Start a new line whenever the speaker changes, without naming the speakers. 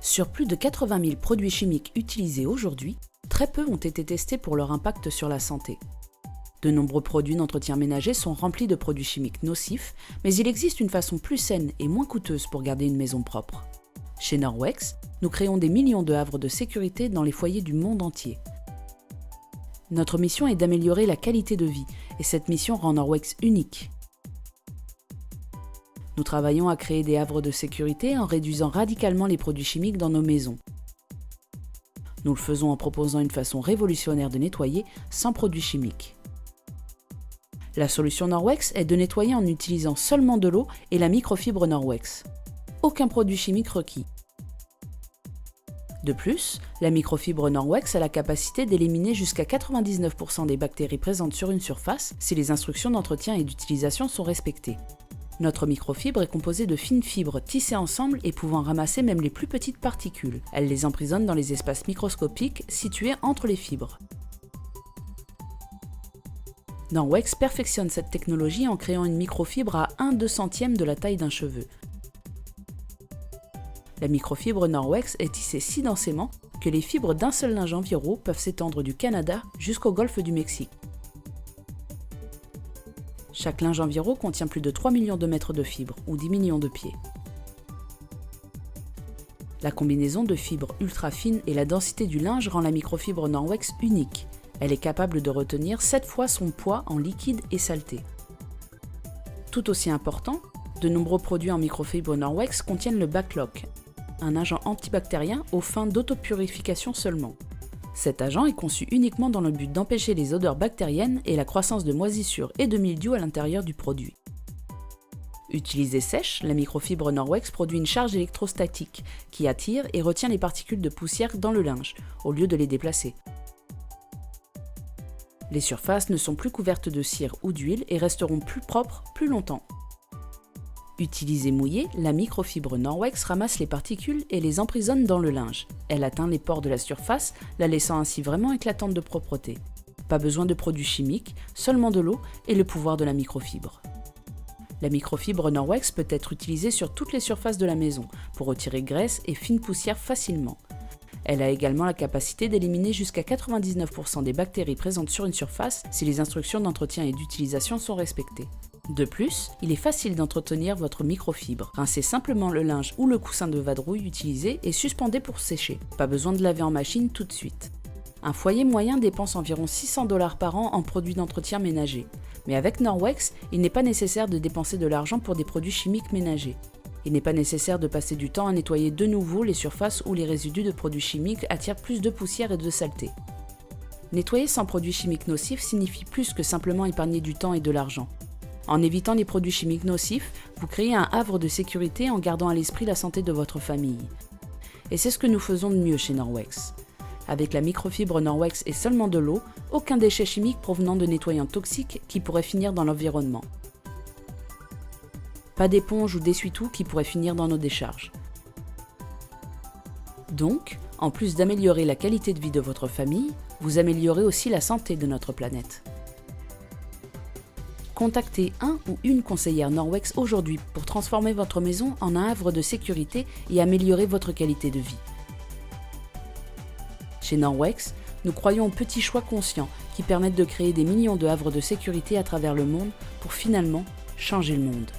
Sur plus de 80 000 produits chimiques utilisés aujourd'hui, très peu ont été testés pour leur impact sur la santé. De nombreux produits d'entretien ménager sont remplis de produits chimiques nocifs, mais il existe une façon plus saine et moins coûteuse pour garder une maison propre. Chez Norwex, nous créons des millions de havres de sécurité dans les foyers du monde entier. Notre mission est d'améliorer la qualité de vie, et cette mission rend Norwex unique. Nous travaillons à créer des havres de sécurité en réduisant radicalement les produits chimiques dans nos maisons. Nous le faisons en proposant une façon révolutionnaire de nettoyer sans produits chimiques. La solution Norwex est de nettoyer en utilisant seulement de l'eau et la microfibre Norwex. Aucun produit chimique requis. De plus, la microfibre Norwex a la capacité d'éliminer jusqu'à 99% des bactéries présentes sur une surface si les instructions d'entretien et d'utilisation sont respectées. Notre microfibre est composée de fines fibres tissées ensemble et pouvant ramasser même les plus petites particules. Elle les emprisonne dans les espaces microscopiques situés entre les fibres. Norwex perfectionne cette technologie en créant une microfibre à 1/200 de la taille d'un cheveu. La microfibre Norwex est tissée si densément que les fibres d'un seul linge enviro peuvent s'étendre du Canada jusqu'au golfe du Mexique. Chaque linge enviro contient plus de 3 millions de mètres de fibres, ou 10 millions de pieds. La combinaison de fibres ultra fines et la densité du linge rend la microfibre Norwex unique. Elle est capable de retenir 7 fois son poids en liquide et saleté. Tout aussi important, de nombreux produits en microfibre Norwex contiennent le Bacloc, un agent antibactérien aux fins d'autopurification seulement. Cet agent est conçu uniquement dans le but d'empêcher les odeurs bactériennes et la croissance de moisissures et de mildiou à l'intérieur du produit. Utilisée sèche, la microfibre Norwex produit une charge électrostatique qui attire et retient les particules de poussière dans le linge, au lieu de les déplacer. Les surfaces ne sont plus couvertes de cire ou d'huile et resteront plus propres plus longtemps. Utilisée mouillée, la microfibre Norwex ramasse les particules et les emprisonne dans le linge. Elle atteint les pores de la surface, la laissant ainsi vraiment éclatante de propreté. Pas besoin de produits chimiques, seulement de l'eau et le pouvoir de la microfibre. La microfibre Norwex peut être utilisée sur toutes les surfaces de la maison pour retirer graisse et fines poussières facilement. Elle a également la capacité d'éliminer jusqu'à 99% des bactéries présentes sur une surface si les instructions d'entretien et d'utilisation sont respectées. De plus, il est facile d'entretenir votre microfibre. Rincez simplement le linge ou le coussin de vadrouille utilisé et suspendez pour sécher. Pas besoin de laver en machine tout de suite. Un foyer moyen dépense environ 600 $ par an en produits d'entretien ménager. Mais avec Norwex, il n'est pas nécessaire de dépenser de l'argent pour des produits chimiques ménagers. Il n'est pas nécessaire de passer du temps à nettoyer de nouveau les surfaces où les résidus de produits chimiques attirent plus de poussière et de saleté. Nettoyer sans produits chimiques nocifs signifie plus que simplement épargner du temps et de l'argent. En évitant les produits chimiques nocifs, vous créez un havre de sécurité en gardant à l'esprit la santé de votre famille. Et c'est ce que nous faisons de mieux chez Norwex. Avec la microfibre Norwex et seulement de l'eau, aucun déchet chimique provenant de nettoyants toxiques qui pourrait finir dans l'environnement. Pas d'éponge ou d'essuie-tout qui pourrait finir dans nos décharges. Donc, en plus d'améliorer la qualité de vie de votre famille, vous améliorez aussi la santé de notre planète. Contactez un ou une conseillère Norwex aujourd'hui pour transformer votre maison en un havre de sécurité et améliorer votre qualité de vie. Chez Norwex, nous croyons aux petits choix conscients qui permettent de créer des millions de havres de sécurité à travers le monde pour finalement changer le monde.